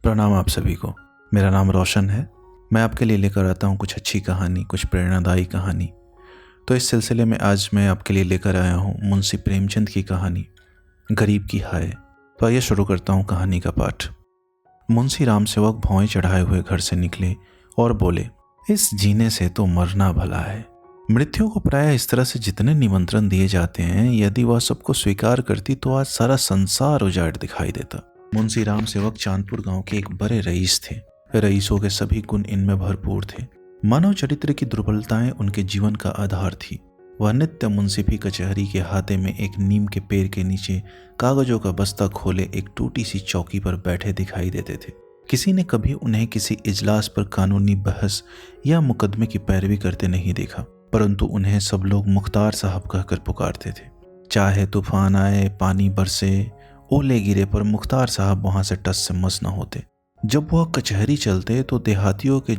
प्रणाम आप सभी को। मेरा नाम रोशन है। मैं आपके लिए लेकर आता हूँ कुछ अच्छी कहानी, कुछ प्रेरणादायी कहानी। तो इस सिलसिले में आज मैं आपके लिए लेकर आया हूँ मुंशी प्रेमचंद की कहानी गरीब की हाय। तो आइए शुरू करता हूँ कहानी का पाठ। मुंशी राम सेवक भौएं चढ़ाए हुए घर से निकले और बोले, इस जीने से तो मरना भला है। मृत्यु को प्रायः इस तरह से जितने निमंत्रण दिए जाते हैं, यदि वह सबको स्वीकार करती तो आज सारा संसार उजाड़ दिखाई देता। मुंशी राम सेवक चांदपुर गांव के एक बड़े रईस थे। रईसों के सभी गुण इनमें भरपूर थे। मानव चरित्र की दुर्बलताएं उनके जीवन का आधार थी। वह नित्य मुंसिफी कचहरी के हाथे में एक नीम के पेड़ के नीचे कागजों का बस्ता खोले एक टूटी सी चौकी पर बैठे दिखाई देते थे। किसी ने कभी उन्हें किसी इजलास पर कानूनी बहस या मुकदमे की पैरवी करते नहीं देखा, परंतु उन्हें सब लोग मुख्तार साहब कहकर पुकारते थे। चाहे तूफान आए, पानी बरसे, ओले गिरे, पर मुख्तार साहब वहां से टस से मस न होते। जब वह कचहरी चलते तो देहातियों के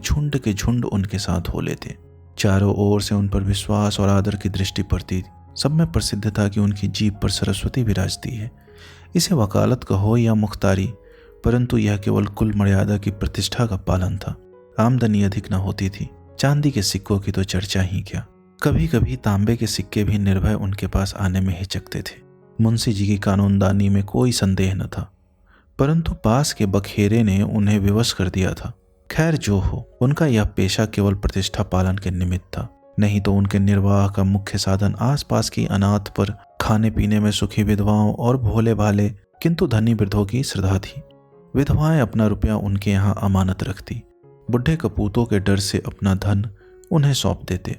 झुंड उनके साथ हो लेते। चारों ओर से उन पर विश्वास और आदर की दृष्टि पड़ती। सब में प्रसिद्ध था कि उनकी जीभ पर सरस्वती विराजती है। इसे वकालत कहो या मुख्तारी, परंतु यह केवल कुल मर्यादा की प्रतिष्ठा का पालन था। आमदनी अधिक न होती थी। चांदी के सिक्कों की तो चर्चा ही क्या। कभी कभी तांबे के सिक्के भी निर्भय उनके पास आने में हिचकते थे। मुंशी जी की कानूनदानी में कोई संदेह न था, परंतु पास के बखेरे ने उन्हें विवश कर दिया था। खैर जो हो, उनका यह पेशा केवल प्रतिष्ठा पालन के निमित्त था, नहीं तो उनके निर्वाह का मुख्य साधन आसपास की अनाथ पर खाने पीने में सुखी विधवाओं और भोले भाले किंतु धनी वृद्धों की श्रद्धा थी। विधवाएं अपना रुपया उनके यहाँ अमानत रखती, बुढ़े कपूतों के डर से अपना धन उन्हें सौंप देते,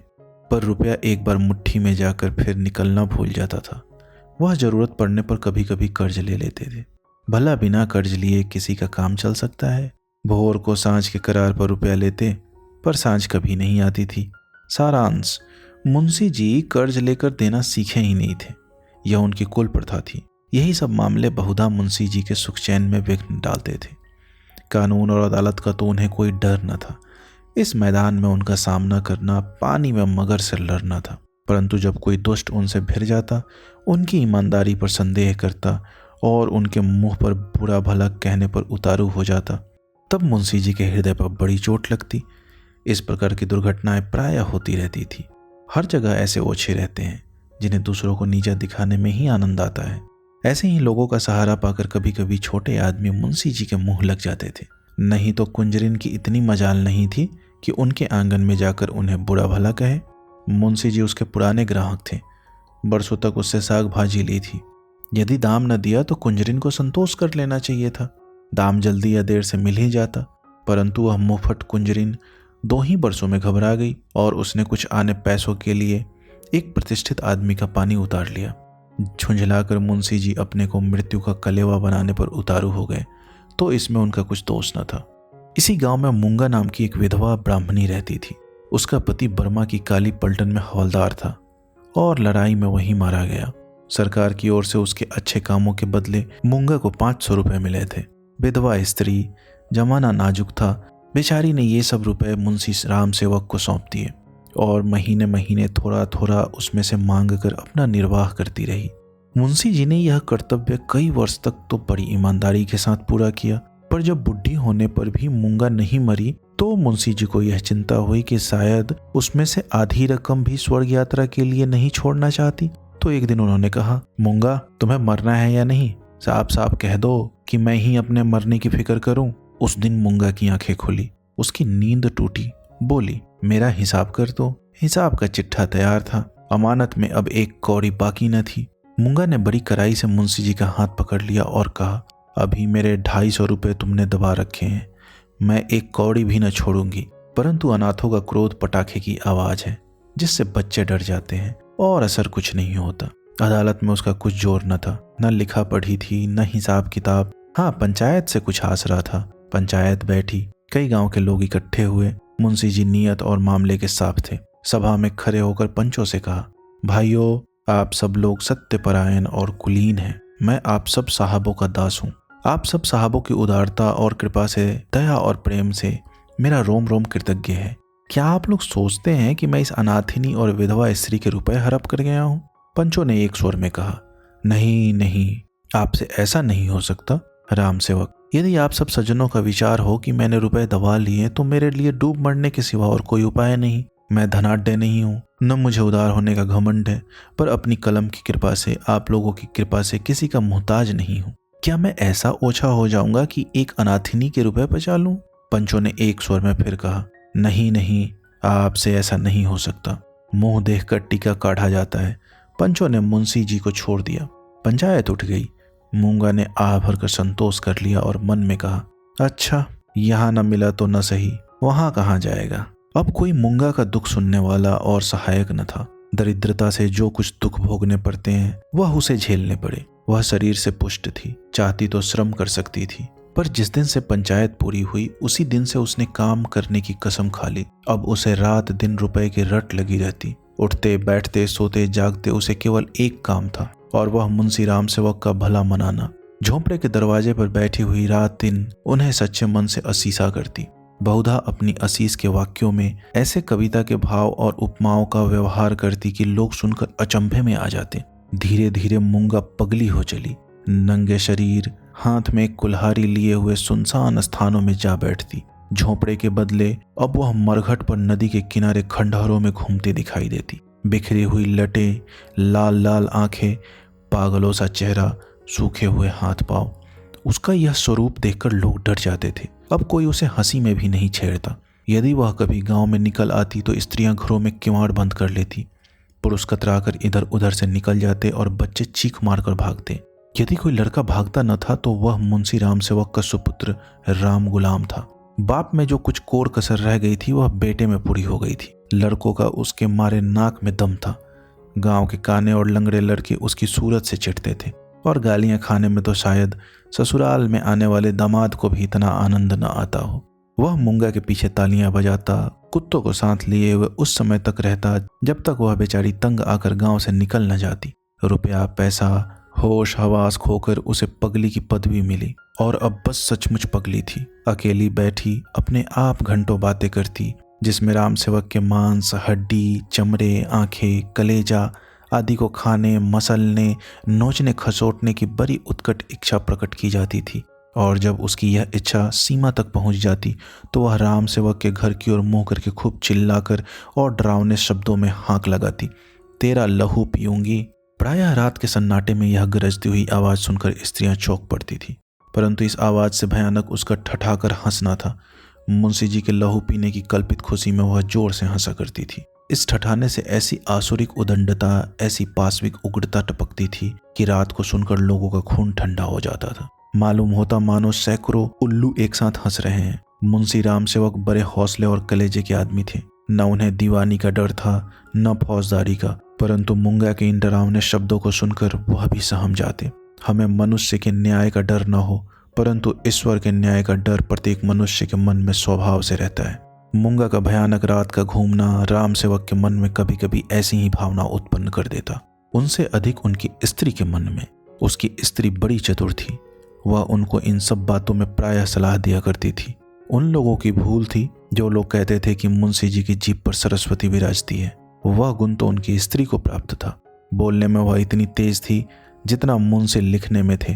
पर रुपया एक बार मुट्ठी में जाकर फिर निकलना भूल जाता था। वह जरूरत पड़ने पर कभी कभी कर्ज ले लेते थे। भला बिना कर्ज लिए किसी का काम चल सकता है। भोर को सांझ के करार पर रुपया लेते, पर सांझ कभी नहीं आती थी। सारांश, मुंशी जी कर्ज लेकर देना सीखे ही नहीं थे। यह उनकी कुल प्रथा थी। यही सब मामले बहुधा मुंशी जी के सुख चैन में विघ्न डालते थे। कानून और अदालत का तो उन्हें कोई डर न था। इस मैदान में उनका सामना करना पानी में मगर से लड़ना था। परंतु जब कोई दुष्ट उनसे भिड़ जाता, उनकी ईमानदारी पर संदेह करता और उनके मुंह पर बुरा भला कहने पर उतारू हो जाता, तब मुंशी जी के हृदय पर बड़ी चोट लगती। इस प्रकार की दुर्घटनाएं प्रायः होती रहती थी। हर जगह ऐसे ओछे रहते हैं जिन्हें दूसरों को नीचा दिखाने में ही आनंद आता है। ऐसे ही लोगों का सहारा पाकर कभी कभी छोटे आदमी मुंशी जी के मुंह लग जाते थे। नहीं तो कुंजरिन की इतनी मजाल नहीं थी कि उनके आंगन में जाकर उन्हें बुरा भला कहे। मुंशी जी उसके पुराने ग्राहक थे। बरसों तक उससे साग भाजी ली थी। यदि दाम न दिया तो कुंजरिन को संतोष कर लेना चाहिए था। दाम जल्दी या देर से मिल ही जाता, परंतु वह मुफट कुंजरिन 2 ही बरसों में घबरा गई और उसने कुछ आने पैसों के लिए एक प्रतिष्ठित आदमी का पानी उतार लिया। झुंझलाकर मुंशी जी अपने को मृत्यु का कलेवा बनाने पर उतारू हो गए, तो इसमें उनका कुछ दोष न था। इसी गांव में मूंगा नाम की एक विधवा ब्राह्मणी रहती थी। उसका पति बर्मा की काली पलटन में हवलदार था और लड़ाई में वहीं मारा गया। सरकार की ओर से उसके अच्छे कामों के बदले मूंगा को 500 रुपए मिले थे। विधवा स्त्री, जमाना नाजुक था। बेचारी ने ये सब रुपए मुंशी राम सेवक को सौंप दिए और महीने महीने थोड़ा थोड़ा उसमें से मांग कर अपना निर्वाह करती रही। मुंशी जी ने यह कर्तव्य कई वर्ष तक तो बड़ी ईमानदारी के साथ पूरा किया, पर जब बुढ़ी होने पर भी मूंगा नहीं मरी तो मुंशी जी को यह चिंता हुई कि शायद उसमें से आधी रकम भी स्वर्ग यात्रा के लिए नहीं छोड़ना चाहती। तो एक दिन उन्होंने कहा, मूंगा तुम्हें मरना है या नहीं? साफ साफ कह दो कि मैं ही अपने मरने की फिक्र करूं। उस दिन मूंगा की आंखें खुली, उसकी नींद टूटी। बोली, मेरा हिसाब कर दो। हिसाब का चिट्ठा तैयार था। अमानत में अब 1 कौड़ी बाकी न थी। मूंगा ने बड़ी कड़ाई से मुंशी जी का हाथ पकड़ लिया और कहा, अभी मेरे 250 रुपए तुमने दबा रखे हैं, मैं 1 कौड़ी भी न छोड़ूंगी। परंतु अनाथों का क्रोध पटाखे की आवाज है जिससे बच्चे डर जाते हैं और असर कुछ नहीं होता। अदालत में उसका कुछ जोर न था। न लिखा पढ़ी थी, न हिसाब किताब। हाँ, पंचायत से कुछ आसरा था। पंचायत बैठी, कई गांव के लोग इकट्ठे हुए। मुंशी जी नियत और मामले के साफ थे। सभा में खड़े होकर पंचों से कहा, भाइयों, आप सब लोग सत्यपरायण और कुलीन हैं। मैं आप सब साहबों का दास हूँ। आप सब साहबों की उदारता और कृपा से, दया और प्रेम से मेरा रोम रोम कृतज्ञ है। क्या आप लोग सोचते हैं कि मैं इस अनाथिनी और विधवा स्त्री के रुपए हड़प कर गया हूँ? पंचों ने एक स्वर में कहा, नहीं नहीं, आपसे ऐसा नहीं हो सकता। राम सेवक, यदि आप सब सज्जनों का विचार हो कि मैंने रुपए दबा लिए तो मेरे लिए डूब मरने के सिवा और कोई उपाय नहीं। मैं धनाढ्य नहीं हूँ, न मुझे उदार होने का घमंड है, पर अपनी कलम की कृपा से, आप लोगों की कृपा से किसी का मोहताज नहीं हूँ। क्या मैं ऐसा ओछा हो जाऊंगा कि एक अनाथिनी के रुपए बचा लूं? पंचों ने एक स्वर में फिर कहा, नहीं नहीं, आपसे ऐसा नहीं हो सकता। मुंह देखकर टीका काढ़ा जाता है। पंचों ने मुंशी जी को छोड़ दिया। पंचायत उठ गई। मूंगा ने आह भरकर संतोष कर लिया और मन में कहा, अच्छा, यहाँ न मिला तो न सही, वहां कहाँ जाएगा। अब कोई मूंगा का दुख सुनने वाला और सहायक न था। दरिद्रता से जो कुछ दुख भोगने पड़ते हैं वह उसे झेलने पड़े। वह शरीर से पुष्ट थी, चाहती तो श्रम कर सकती थी, पर जिस दिन से पंचायत पूरी हुई उसी दिन से उसने काम करने की कसम खा ली। अब उसे रात दिन रुपए की रट लगी रहती। उठते बैठते सोते जागते उसे केवल एक काम था, और वह मुंशी राम सेवक का भला मनाना। झोंपड़े के दरवाजे पर बैठी हुई रात दिन उन्हें सच्चे मन से असीसा करती। बहुधा अपनी असीस के वाक्यों में ऐसे कविता के भाव और उपमाओं का व्यवहार करती कि लोग सुनकर अचंभे में आ जाते। धीरे धीरे मूंगा पगली हो चली। नंगे शरीर, हाथ में कुल्हाड़ी लिए हुए सुनसान स्थानों में जा बैठती। झोंपड़े के बदले अब वह मरघट पर नदी के किनारे खंडहरों में घूमती दिखाई देती। बिखरी हुई लटें, लाल लाल आंखें, पागलों सा चेहरा, सूखे हुए हाथ पांव। उसका यह स्वरूप देखकर लोग डर जाते थे। अब कोई उसे हंसी में भी नहीं छेड़ता। यदि वह कभी गांव में निकल आती तो स्त्रियां घरों में किवाड़ बंद कर लेती। पुरुष कतराकर इधर उधर से निकल जाते और बच्चे चीख मारकर भागते। यदि कोई लड़का भागता न था तो वह मुंशी राम सेवक का सुपुत्र राम गुलाम था। बाप में जो कुछ कोर कसर रह गई थी वह बेटे में पूरी हो गई थी। लड़कों का उसके मारे नाक में दम था। गांव के काने और लंगड़े लड़के उसकी सूरत से चिढ़ते थे, और गालियां खाने में तो शायद ससुराल में आने वाले दामाद को भी इतना आनंद न आता हो। वह मूंगा के पीछे तालियां बजाता, कुत्तों को साथ लिए हुए उस समय तक रहता जब तक वह बेचारी तंग आकर गांव से निकल न जाती। रुपया, पैसा, होश हवास खोकर उसे पगली की पदवी मिली, और अब बस सचमुच पगली थी। अकेली बैठी अपने आप घंटों बातें करती, जिसमें राम सेवक के मांस, हड्डी, चमड़े, आंखें, कलेजा आदि को खाने, मसलने, नोचने खसोटने की बड़ी उत्कट इच्छा प्रकट की जाती थी। और जब उसकी यह इच्छा सीमा तक पहुंच जाती तो वह राम सेवक के घर की ओर मुंह करके खूब चिल्लाकर और डरावने शब्दों में हाँक लगाती, तेरा लहू पीऊंगी। प्रायः रात के सन्नाटे में यह गरजती हुई आवाज सुनकर स्त्रियां चौंक पड़ती थी, परंतु इस आवाज से भयानक उसका ठठाकर हंसना था। मुंशी जी के लहू पीने की कल्पित खुशी में वह जोर से हंसा करती थी। इस ठठाने से ऐसी आसुरिक उदंडता, ऐसी पाशविक उग्रता टपकती थी कि रात को सुनकर लोगों का खून ठंडा हो जाता था। मालूम होता मानो सैकड़ों उल्लू एक साथ हंस रहे हैं। मुंशी राम सेवक बड़े हौसले और कलेजे के आदमी थे। न उन्हें दीवानी का डर था, न फौजदारी का, परंतु मूंगा के इन डरावने शब्दों को सुनकर वह भी सहम जाते। हमें मनुष्य के न्याय का डर न हो, परंतु ईश्वर के न्याय का डर प्रत्येक मनुष्य के मन में स्वभाव से रहता है। मूंगा का भयानक रात का घूमना राम सेवक के मन में कभी कभी ऐसी ही भावना उत्पन्न कर देता। उनसे अधिक उनकी स्त्री के मन में। उसकी स्त्री बड़ी चतुर थी। वह उनको इन सब बातों में प्रायः सलाह दिया करती थी। उन लोगों की भूल थी जो लोग कहते थे कि मुंशी जी की जीभ पर सरस्वती विराजती है। वह गुण तो उनकी स्त्री को प्राप्त था। बोलने में वह इतनी तेज थी जितना मुंशी लिखने में थे,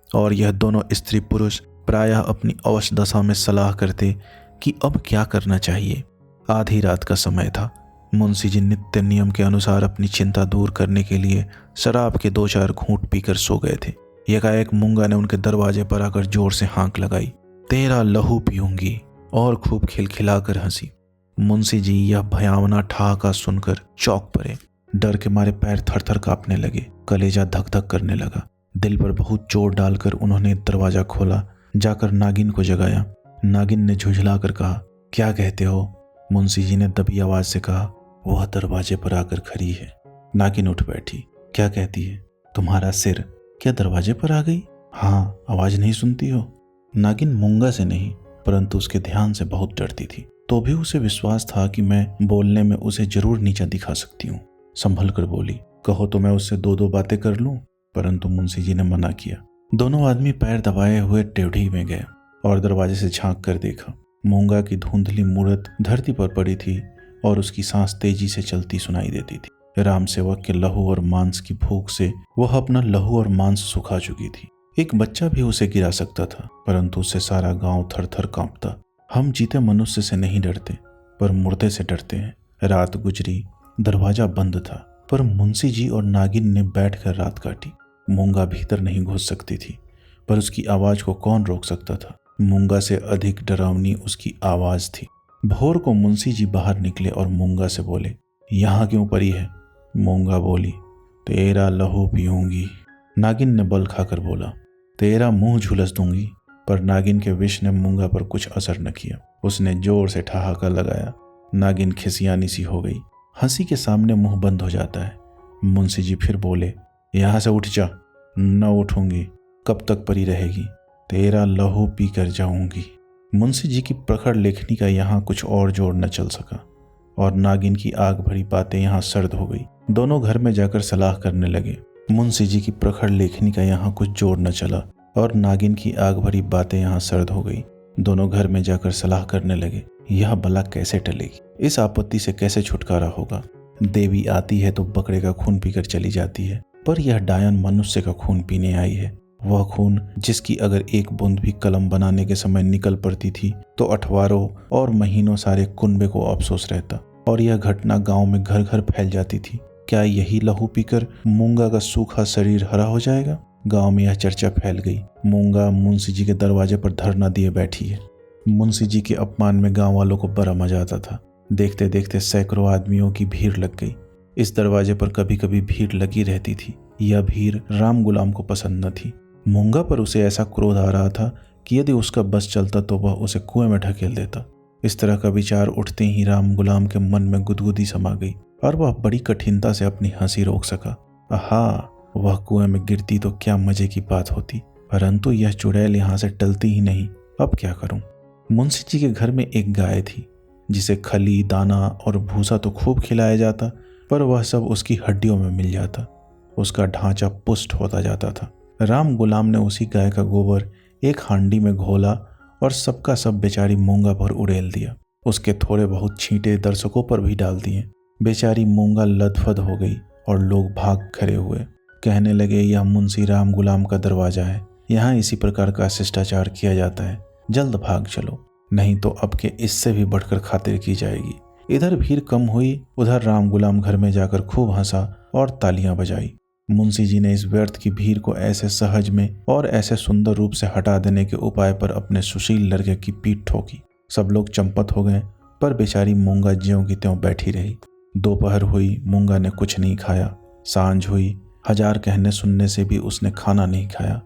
और यह दोनों स्त्री पुरुष प्रायः अपनी अवश दशा में सलाह करते कि अब क्या करना चाहिए। आधी रात का समय था। मुंशी जी नित्य नियम के अनुसार अपनी चिंता दूर करने के लिए शराब के 2-4 घूंट पीकर सो गए थे। एकाएक मूंगा ने उनके दरवाजे पर आकर जोर से हाँक लगाई, तेरा लहू पीऊंगी, और खूब खिलखिलाकर हंसी। मुंशी जी यह भयावना ठहाका सुनकर चौंक पड़े। डर के मारे पैर थरथर कांपने लगे, कलेजा धक धक करने लगा। दिल पर बहुत जोर डालकर उन्होंने दरवाजा खोला, जाकर नागिन को जगाया। नागिन ने झुंझलाकर कहा, क्या कहते हो? मुंशी जी ने दबी आवाज से कहा, वह दरवाजे पर आकर खड़ी है। नागिन उठ बैठी। क्या कहती है? तुम्हारा सिर। क्या दरवाजे पर आ गई? हाँ, आवाज नहीं सुनती हो? नागिन मूंगा से नहीं परंतु उसके ध्यान से बहुत डरती थी, तो भी उसे विश्वास था कि मैं बोलने में उसे जरूर नीचा दिखा सकती हूँ। संभल कर बोली, कहो तो मैं उससे 2-2 बातें कर लूं। परंतु मुंशी जी ने मना किया। दोनों आदमी पैर दबाए हुए टेढ़ी में गए और दरवाजे से झांक कर देखा। मूंगा की धुंधली मूरत धरती पर पड़ी थी और उसकी सांस तेजी से चलती सुनाई देती थी। राम सेवक के लहू और मांस की भूख से वह अपना लहू और मांस सुखा चुकी थी। एक बच्चा भी उसे गिरा सकता था, परंतु उससे सारा गांव थर थर कांपता। हम जीते मनुष्य से नहीं डरते, पर मुर्दे से डरते हैं। रात गुजरी, दरवाजा बंद था, पर मुंशी जी और नागिन ने बैठकर रात काटी। मूंगा भीतर नहीं घुस सकती थी, पर उसकी आवाज को कौन रोक सकता था। मूंगा से अधिक डरावनी उसकी आवाज थी। भोर को मुंशी जी बाहर निकले और मूंगा से बोले, यहाँ क्यों पड़ी है? मूंगा बोली, तेरा लहू पीऊंगी। नागिन ने बल खाकर बोला, तेरा मुंह झुलस दूंगी। पर नागिन के विष ने मूंगा पर कुछ असर न किया। उसने जोर से ठहाका लगाया। नागिन खिसियानी सी हो गई। हंसी के सामने मुंह बंद हो जाता है। मुंशी जी फिर बोले, यहां से उठ जा। न उठूंगी। कब तक पड़ी रहेगी? तेरा लहू पी कर जाऊंगी। मुंशी जी की प्रखर लेखनी का यहाँ कुछ और जोर न चल सका और नागिन की आग भरी बातें यहाँ सर्द हो गई। दोनों घर में जाकर सलाह करने लगे। मुंशी जी की प्रखर लेखनी का यहाँ कुछ जोर न चला और नागिन की आग भरी बातें यहाँ सर्द हो गई। दोनों घर में जाकर सलाह करने लगे, यह बला कैसे टलेगी? इस आपत्ति से कैसे छुटकारा होगा? देवी आती है तो बकरे का खून पीकर चली जाती है, पर यह डायन मनुष्य का खून पीने आई है। वह खून जिसकी अगर एक बूंद भी कलम बनाने के समय निकल पड़ती थी तो अठवारों और महीनों सारे कुनबे को अफसोस रहता और यह घटना गांव में घर घर फैल जाती थी। क्या यही लहू पीकर मूंगा का सूखा शरीर हरा हो जाएगा? गांव में यह चर्चा फैल गई। मूंगा मुंशी जी के दरवाजे पर धरना दिए बैठी है। मुंशी जी के अपमान में गांव वालों को बड़ा मजा आता था। देखते देखते सैकड़ों आदमियों की भीड़ लग गई। इस दरवाजे पर कभी कभी भीड़ लगी रहती थी। यह भीड़ राम गुलाम को पसंद न थी। मूंगा पर उसे ऐसा क्रोध आ रहा था कि यदि उसका बस चलता तो वह उसे कुएं में ढकेल देता। इस तरह का विचार उठते ही राम गुलाम के मन में गुदगुदी समा गई और वह बड़ी कठिनता से अपनी हंसी रोक सका। आहा, वह कुएं में गिरती तो क्या मजे की बात होती, परंतु यह चुड़ैल यहाँ से टलती ही नहीं। अब क्या करूं? मुंशी जी के घर में एक गाय थी जिसे खली, दाना और भूसा तो खूब खिलाया जाता, पर वह सब उसकी हड्डियों में मिल जाता। उसका ढांचा पुष्ट होता जाता था। राम गुलाम ने उसी गाय का गोबर एक हांडी में घोला और सबका सब बेचारी मूंगा पर उड़ेल दिया। उसके थोड़े बहुत छींटे दर्शकों पर भी डाल दिए। बेचारी मूंगा लथपथ हो गई और लोग भाग खड़े हुए। कहने लगे, यह मुंशी राम गुलाम का दरवाजा है, यहाँ इसी प्रकार का शिष्टाचार किया जाता है। जल्द भाग चलो, नहीं तो अब के इससे भी बढ़कर खातिर की जाएगी। इधर भीड़ कम हुई, उधर राम गुलाम घर में जाकर खूब हंसा और तालियां बजाई। मुंशी जी ने इस व्यर्थ की भीड़ को ऐसे सहज में और ऐसे सुंदर रूप से हटा देने के उपाय पर अपने सुशील लड़के की पीठ ठोकी। सब लोग चंपत हो गए, पर बेचारी मूंगा ज्यों की त्यों बैठी रही। दोपहर हुई, मूंगा ने कुछ नहीं खाया। सांझ हुई, हजार कहने सुनने से भी उसने खाना नहीं खाया।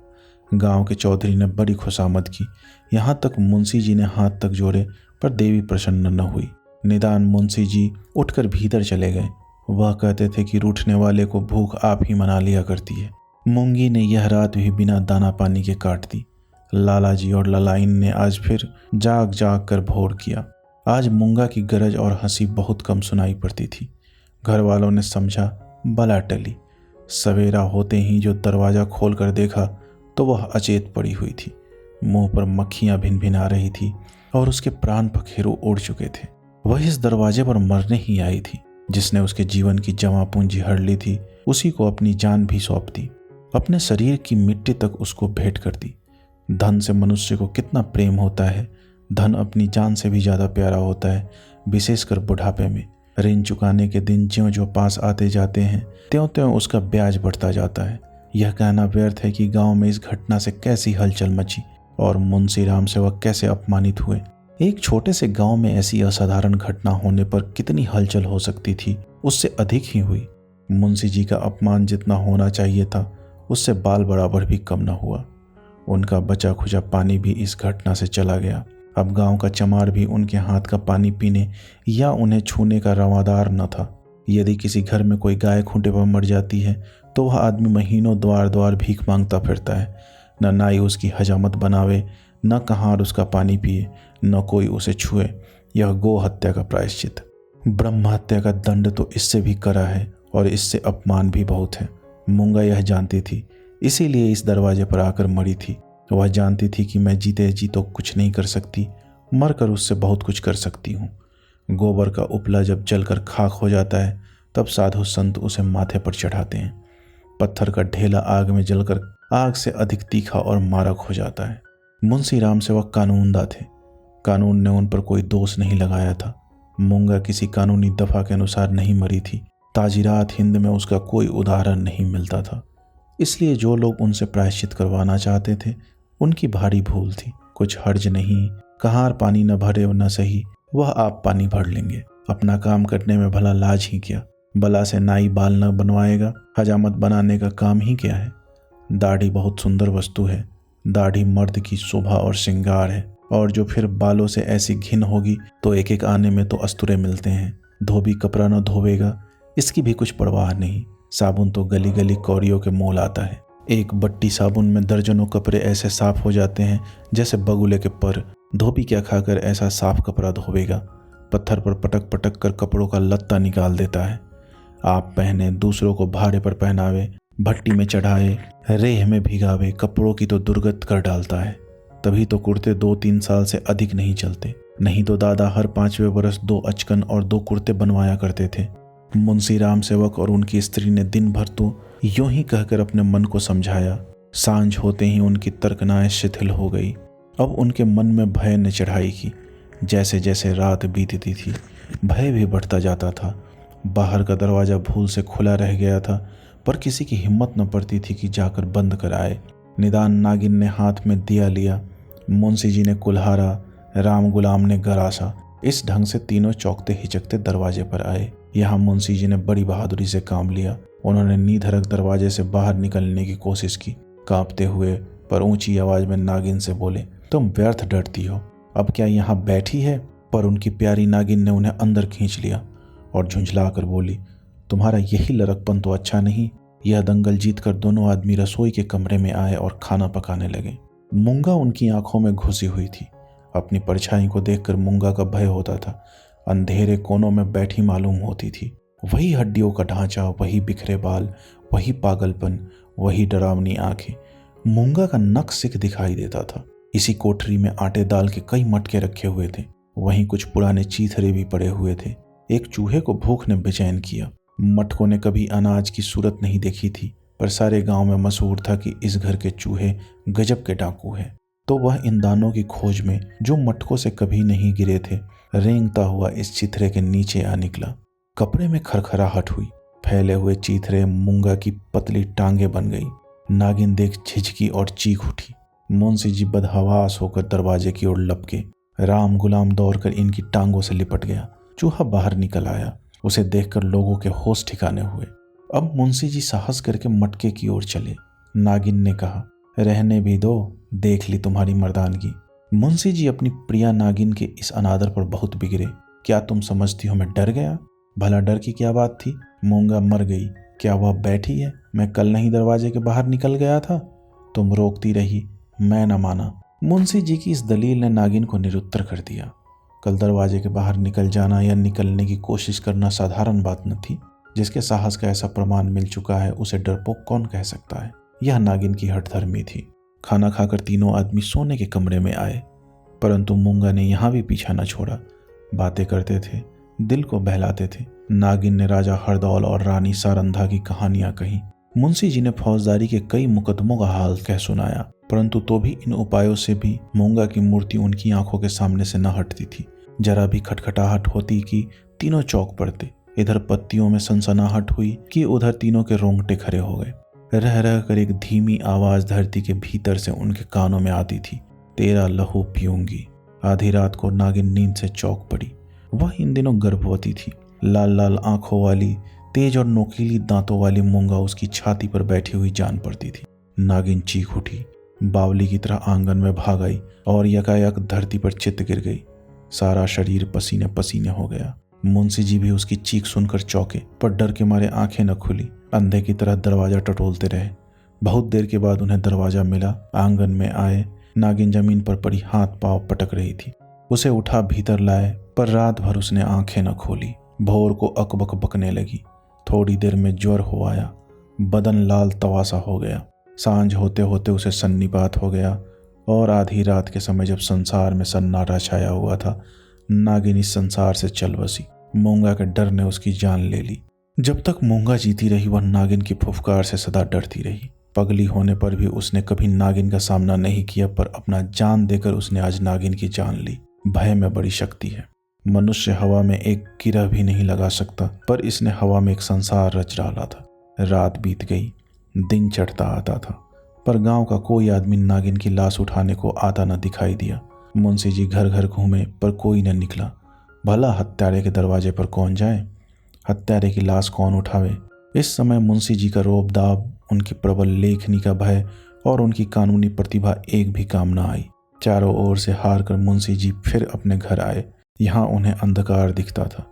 गांव के चौधरी ने बड़ी खुशामद की। यहाँ तक मुंशी जी ने हाथ तक जोड़े, पर देवी प्रसन्न न हुई। निदान मुंशी जी उठकर भीतर चले गए। वह कहते थे कि रूठने वाले को भूख आप ही मना लिया करती है। मूंगी ने यह रात भी बिना दाना पानी के काट दी। लाला जी और ललाइन ने आज फिर जाग जाग कर भोर किया। आज मूंगा की गरज और हंसी बहुत कम सुनाई पड़ती थी। घर वालों ने समझा बला टली। सवेरा होते ही जो दरवाज़ा खोल कर देखा तो वह अचेत पड़ी हुई थी। मुंह पर मक्खियां भिन भिन आ रही थी और उसके प्राण पखेरु उड़ चुके थे। वह इस दरवाजे पर मरने ही आई थी। जिसने उसके जीवन की जमा पूंजी हड़ ली थी, उसी को अपनी जान भी सौंप दी। अपने शरीर की मिट्टी तक उसको भेंट कर दी। धन से मनुष्य को कितना प्रेम होता है। धन अपनी जान से भी ज़्यादा प्यारा होता है, विशेषकर बुढ़ापे में। ऋण चुकाने के दिन ज्यों ज्यों पास आते जाते हैं, त्यों त्यों उसका ब्याज बढ़ता जाता है। यह कहना व्यर्थ है कि गांव में इस घटना से कैसी हलचल मची और मुंशी राम से वह कैसे अपमानित हुए। एक छोटे से गांव में ऐसी असाधारण घटना होने पर कितनी हलचल हो सकती थी, उससे अधिक ही हुई। मुंशी जी का अपमान जितना होना चाहिए था, उससे बाल बराबर भी कम न हुआ। उनका बचा खुचा पानी भी इस घटना से चला गया। अब गांव का चमार भी उनके हाथ का पानी पीने या उन्हें छूने का रवादार न था। यदि किसी घर में कोई गाय खूंटे पर मर जाती है तो वह आदमी महीनों द्वार द्वार भीख मांगता फिरता है। न नाई उसकी हजामत बनावे, न कहार उसका पानी पिए, न कोई उसे छुए। यह गो हत्या का प्रायश्चित। ब्रह्म हत्या का दंड तो इससे भी कड़ा है और इससे अपमान भी बहुत है। मूंगा यह जानती थी, इसीलिए इस दरवाजे पर आकर मरी थी। वह जानती थी कि मैं जीते जी तो कुछ नहीं कर सकती, मरकर उससे बहुत कुछ कर सकती हूँ। गोबर का उपला जब जलकर खाक हो जाता है तब साधु संत उसे माथे पर चढ़ाते हैं। पत्थर का ढेला आग में जलकर आग से अधिक तीखा और मारक हो जाता है। मुंशी राम सेवक कानूनदा थे। कानून ने उन पर कोई दोष नहीं लगाया था। मूंगा किसी कानूनी दफा के अनुसार नहीं मरी थी। ताजीरात हिंद में उसका कोई उदाहरण नहीं मिलता था। इसलिए जो लोग उनसे प्रायश्चित करवाना चाहते थे उनकी भारी भूल थी। कुछ हर्ज नहीं, कहार पानी न भरे न सही, वह आप पानी भर लेंगे। अपना काम करने में भला लाज ही क्या। बला से नाई बाल न बनवाएगा, हजामत बनाने का काम ही क्या है। दाढ़ी बहुत सुंदर वस्तु है। दाढ़ी मर्द की शोभा और श्रृंगार है, और जो फिर बालों से ऐसी घिन होगी तो एक एक आने में तो अस्तुरे मिलते हैं। धोबी कपड़ा न धोवेगा, इसकी भी कुछ परवाह नहीं। साबुन तो गली गली कौड़ियों के मोल आता है। एक बट्टी साबुन में दर्जनों कपड़े ऐसे साफ हो जाते हैं जैसे बगुले के पर। धोबी क्या खाकर ऐसा साफ कपड़ा धोवेगा। पत्थर पर पटक पटक कर कपड़ों का लत्ता निकाल देता है। आप पहने, दूसरों को भाड़े पर पहनावे, भट्टी में चढ़ाए, रेह में भिगावे, कपड़ों की तो दुर्गत कर डालता है। तभी तो कुर्ते 2-3 साल से अधिक नहीं चलते। नहीं तो दादा हर 5वें बरस 2 अचकन और 2 कुर्ते बनवाया करते थे। मुंशी राम सेवक और उनकी स्त्री ने दिन भर तो यूं ही कहकर अपने मन को समझाया। सांझ होते ही उनकी तर्कनाएं शिथिल हो गई। अब उनके मन में भय ने चढ़ाई की। जैसे जैसे रात बीतती थी भय भी बढ़ता जाता था। बाहर का दरवाज़ा भूल से खुला रह गया था, पर किसी की हिम्मत न पड़ती थी कि जाकर बंद कर आए। निदान नागिन ने हाथ में दिया लिया, मुंशी जी ने कुल्हारा, राम गुलाम ने गरासा। इस ढंग से तीनों चौंकते हिचकते दरवाजे पर आए। यहाँ मुंशी जी ने बड़ी बहादुरी से काम लिया। उन्होंने नीधड़क दरवाजे से बाहर निकलने की कोशिश की। कांपते हुए पर ऊंची आवाज में नागिन से बोले, तुम व्यर्थ डरती हो, अब क्या यहाँ बैठी है। पर उनकी प्यारी नागिन ने उन्हें अंदर खींच लिया और झुंझला कर बोली, तुम्हारा यही लड़कपन तो अच्छा नहीं। यह दंगल जीतकर दोनों आदमी रसोई के कमरे में आए और खाना पकाने लगे। मूंगा उनकी आंखों में घुसी हुई थी। अपनी परछाई को देखकर मूंगा का भय होता था। अंधेरे कोनों में बैठी मालूम होती थी। वही हड्डियों का ढांचा, वही बिखरे बाल, वही पागलपन, वही डरावनी आंखें। मूंगा का नक सिख दिखाई देता था। इसी कोठरी में आटे दाल के कई मटके रखे हुए थे। वहीं कुछ पुराने चीथड़े भी पड़े हुए थे। एक चूहे को भूख ने बेचैन किया। मटकों ने कभी अनाज की सूरत नहीं देखी थी, पर सारे गांव में मशहूर था कि इस घर के चूहे गजब के डाकू हैं। तो वह इन दानों की खोज में, जो मटकों से कभी नहीं गिरे थे, रेंगता हुआ इस चीथड़े के नीचे आ निकला। कपड़े में खरखराहट हुई। फैले हुए चीथड़े मूंगा की पतली टांगे बन गई। नागिन देख झिझकी और चीख उठी। मुंशी जी बदहवास होकर दरवाजे की ओर लपके। राम गुलाम दौड़कर इनकी टांगों से लिपट गया। चूहा बाहर निकल आया। उसे देखकर लोगों के होश ठिकाने हुए। अब मुंशी जी साहस करके मटके की ओर चले। नागिन ने कहा, रहने भी दो, देख ली तुम्हारी मर्दानगी। मुंशी जी अपनी प्रिया नागिन के इस अनादर पर बहुत बिगड़े। क्या तुम समझती हो मैं डर गया? भला डर की क्या बात थी? मूंगा मर गई, क्या वह बैठी है? मैं कल नहीं दरवाजे के बाहर निकल गया था? तुम रोकती रही, मैं न माना। मुंशी जी की इस दलील ने नागिन को निरुत्तर कर दिया। कल दरवाजे के बाहर निकल जाना या निकलने की कोशिश करना साधारण बात न थी। जिसके साहस का ऐसा प्रमाण मिल चुका है उसे डरपोक कौन कह सकता है। यह नागिन की हठधर्मी थी। खाना खाकर तीनों आदमी सोने के कमरे में आए, परंतु मूंगा ने यहाँ भी पीछा न छोड़ा। बातें करते थे, दिल को बहलाते थे। नागिन ने राजा हरदौल और रानी सारंधा की कहानियां कही। मुंशी जी ने फौजदारी के कई मुकदमों का हाल कह सुनाया, परंतु तो भी इन उपायों से भी मूंगा की मूर्ति उनकी आंखों के सामने से न हटती थी। जरा भी खटखटाहट होती कि तीनों चौंक पड़ते। इधर पत्तियों में सनसनाहट हुई कि उधर तीनों के रोंगटे खड़े हो गए। रह रह कर एक धीमी आवाज धरती के भीतर से उनके कानों में आती थी, तेरा लहू पीऊंगी। आधी रात को नागिन नींद से चौंक पड़ी। वह इन दिनों गर्भवती थी। लाल लाल आंखों वाली, तेज और नोकीली दांतों वाली मूंगा उसकी छाती पर बैठी हुई जान पड़ती थी। नागिन चीख उठी, बावली की तरह आंगन में भाग आई और यकायक धरती पर चित गिर गई। सारा शरीर पसीने पसीने हो गया। मुंशी जी भी उसकी चीख सुनकर चौंके, पर डर के मारे आंखें न खुली। अंधे की तरह दरवाजा टटोलते रहे। बहुत देर के बाद उन्हें दरवाजा मिला। आंगन में आए। नागिन जमीन पर पड़ी हाथ पांव पटक रही थी। उसे उठा भीतर लाए, पर रात भर उसने आंखें न खोली। भोर को अकबक बकने लगी। थोड़ी देर में ज्वर हो आया। बदन लाल तवासा हो गया। सांझ होते होते उसे सन्निपात हो गया और आधी रात के समय जब संसार में सन्नाटा छाया हुआ था, नागिन इस संसार से चल बसी। मूंगा के डर ने उसकी जान ले ली। जब तक मूंगा जीती रही वह नागिन की फुफकार से सदा डरती रही। पगली होने पर भी उसने कभी नागिन का सामना नहीं किया, पर अपना जान देकर उसने आज नागिन की जान ली। भय में बड़ी शक्ति है। मनुष्य हवा में एक गिरह भी नहीं लगा सकता, पर इसने हवा में एक संसार रच डाला था। रात बीत गई, दिन चढ़ता आता था, पर गांव का कोई आदमी नागिन की लाश उठाने को आता न दिखाई दिया। मुंशी जी घर घर घूमे, पर कोई न निकला। भला हत्यारे के दरवाजे पर कौन जाए, हत्यारे की लाश कौन उठावे। इस समय मुंशी जी का रोब दाब, उनकी प्रबल लेखनी का भय और उनकी कानूनी प्रतिभा एक भी काम न आई। चारों ओर से हार कर मुंशी जी फिर अपने घर आए। यहाँ उन्हें अंधकार दिखता था।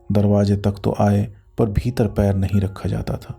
दरवाजे तक तो आए, पर भीतर पैर नहीं रखा जाता था।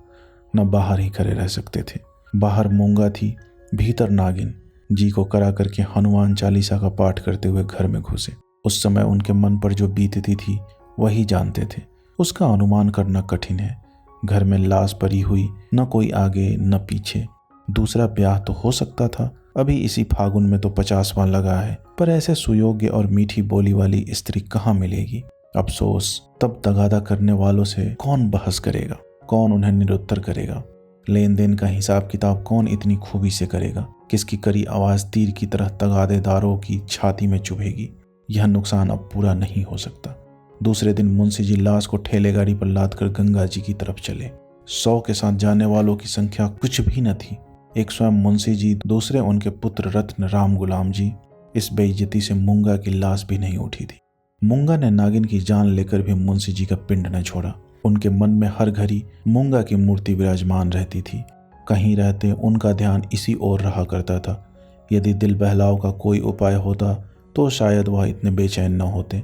न बाहर ही खड़े रह सकते थे। बाहर मूंगा थी, भीतर नागिन। जी को करा करके हनुमान चालीसा का पाठ करते हुए घर में घुसे। उस समय उनके मन पर जो बीतती थी वही जानते थे। उसका अनुमान करना कठिन है। घर में लाश पड़ी हुई, न कोई आगे न पीछे। दूसरा ब्याह तो हो सकता था। अभी इसी फागुन में तो 50वां लगा है, पर ऐसे सुयोग्य और मीठी बोली वाली स्त्री कहाँ मिलेगी। अफसोस, तब तगादा करने वालों से कौन बहस करेगा, कौन उन्हें निरुत्तर करेगा। लेन देन का हिसाब किताब कौन इतनी खूबी से करेगा। किसकी करी आवाज तीर की तरह तगादेदारों की छाती में चुभेगी। यह नुकसान अब पूरा नहीं हो सकता। दूसरे दिन मुंशी जी लाश को ठेले गाड़ी पर लाद कर गंगा जी की तरफ चले। 100 के साथ जाने वालों की संख्या कुछ भी न थी। एक स्वयं मुंशी जी, दूसरे उनके पुत्र रत्न राम गुलाम जी। इस बेइज्जती से मूंगा की लाश भी नहीं उठी थी। मूंगा ने नागिन की जान लेकर भी मुंशी जी का पिंड न छोड़ा। उनके मन में हर घड़ी मूंगा की मूर्ति विराजमान रहती थी। कहीं रहते उनका ध्यान इसी ओर रहा करता था। यदि दिल बहलाव का कोई उपाय होता तो शायद वह इतने बेचैन न होते,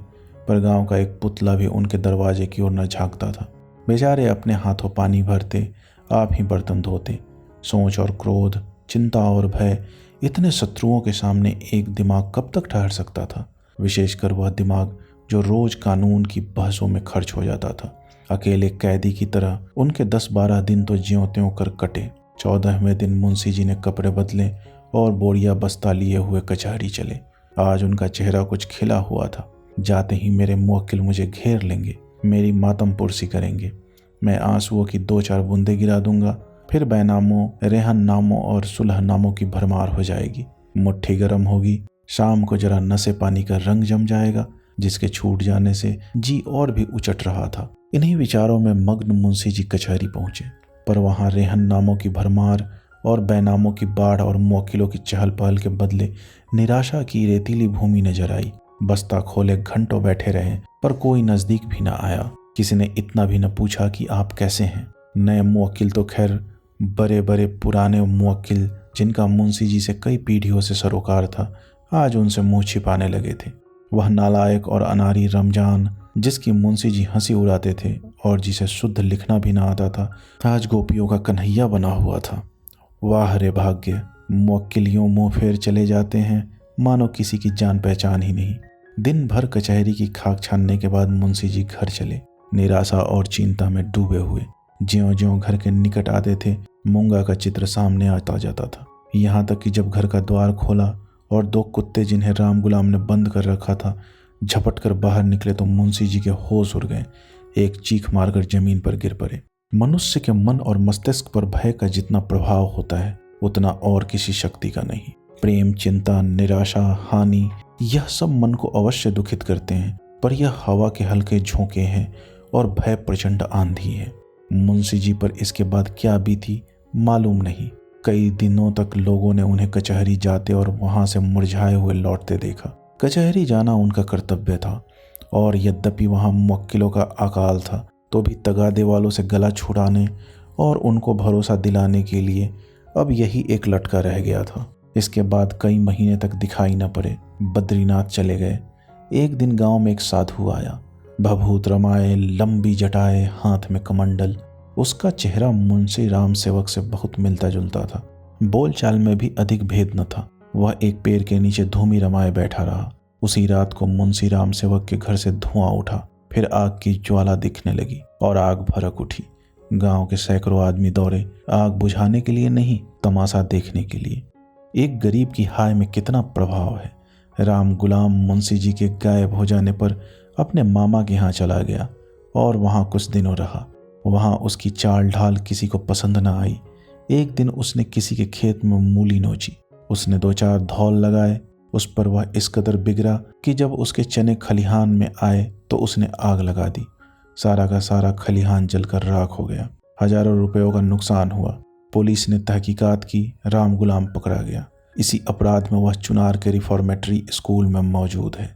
पर गांव का एक पुतला भी उनके दरवाजे की ओर न झांकता था। बेचारे अपने हाथों पानी भरते, आप ही बर्तन धोते। सोच और क्रोध, चिंता और भय, इतने शत्रुओं के सामने एक दिमाग कब तक ठहर सकता था। विशेषकर वह दिमाग जो रोज कानून की बहसों में खर्च हो जाता था। अकेले कैदी की तरह उनके 10-12 दिन तो ज्यों त्यों कर कटे। 14वें दिन मुंशी जी ने कपड़े बदले और बोरिया बस्ता लिए हुए कचहरी चले। आज उनका चेहरा कुछ खिला हुआ था। जाते ही मेरे मुवक्किल मुझे घेर लेंगे, मेरी मातम पुरसी करेंगे। मैं आंसुओं की 2-4 बूंदें गिरा दूंगा, फिर बैनामों, रेहन नामों और सुलह नामों की भरमार हो जाएगी। मुट्ठी गर्म होगी, शाम को जरा नशे पानी का रंग जम जाएगा, जिसके छूट जाने से जी और भी उचट रहा था। इन्हीं विचारों में मग्न मुंशी जी कचहरी पहुंचे, पर वहां रेहन नामों की भरमार और बैनामों की बाढ़ और मुवक्किलों की चहल पहल के बदले निराशा की रेतीली भूमि नजर आई। बस्ता खोले घंटों बैठे रहे, पर कोई नजदीक भी न आया। किसी ने इतना भी न पूछा कि आप कैसे हैं। नए मुवक्किल तो खैर, बड़े बड़े पुराने मुवक्किल जिनका मुंशी जी से कई पीढ़ियों से सरोकार था, आज उनसे मुंह छिपाने लगे थे। वह नालायक और अनारी रमजान, जिसकी मुंशी जी हंसी उड़ाते थे और जिसे शुद्ध लिखना भी ना आता था, आज गोपियों का कन्हैया बना हुआ था। वाह रे भाग्य, मुवक्किलियों मुंह फेर चले जाते हैं, मानो किसी की जान पहचान ही नहीं। दिन भर कचहरी की खाक छानने के बाद मुंशी जी घर चले, निराशा और चिंता में डूबे हुए। ज्यों-ज्यों घर के निकट आते थे, मूंगा का चित्र सामने आता जाता था। यहाँ तक कि जब घर का द्वार खोला और 2 कुत्ते जिन्हें राम गुलाम ने बंद कर रखा था झपट कर बाहर निकले तो मुंशी जी के होश उड़ गए। एक चीख मारकर जमीन पर गिर पड़े। मनुष्य के मन और मस्तिष्क पर भय का जितना प्रभाव होता है, उतना और किसी शक्ति का नहीं। प्रेम, चिंता, निराशा, हानि, यह सब मन को अवश्य दुखित करते हैं, पर यह हवा के हल्के झोंके हैं और भय प्रचंड आंधी है। मुंशी जी पर इसके बाद क्या बीती मालूम नहीं। कई दिनों तक लोगों ने उन्हें कचहरी जाते और वहां से मुरझाए हुए लौटते देखा। कचहरी जाना उनका कर्तव्य था, और यद्यपि वहां मुवक्किलों का अकाल था, तो भी तगादे वालों से गला छुड़ाने और उनको भरोसा दिलाने के लिए अब यही एक लटका रह गया था। इसके बाद कई महीने तक दिखाई न पड़े। बद्रीनाथ चले गए। एक दिन गांव में एक साधु आया, भभूत रमाए, लंबी जटाए, हाथ में कमंडल। उसका चेहरा मुंशी राम सेवक से बहुत मिलता जुलता था। बोलचाल में भी अधिक भेद न था। वह एक पेड़ के नीचे धूमी रमाए बैठा रहा। उसी रात को मुंशी राम सेवक के घर से धुआं उठा, फिर आग की ज्वाला दिखने लगी और आग भड़क उठी। गांव के सैकड़ों आदमी दौड़े, आग बुझाने के लिए नहीं, तमाशा देखने के लिए। एक गरीब की हाय में कितना प्रभाव है। राम गुलाम मुंशी जी के गायब हो जाने पर अपने मामा के यहाँ चला गया और वहाँ कुछ दिनों रहा। वहाँ उसकी चाल ढाल किसी को पसंद न आई। एक दिन उसने किसी के खेत में मूली नोची। उसने 2-4 धौल लगाए। उस पर वह इस कदर बिगड़ा कि जब उसके चने खलिहान में आए तो उसने आग लगा दी। सारा का सारा खलिहान जलकर राख हो गया। हजारों रुपयों का नुकसान हुआ। पुलिस ने तहकीकात की, राम गुलाम पकड़ा गया। इसी अपराध में वह चुनार के रिफॉर्मेटरी स्कूल में मौजूद है।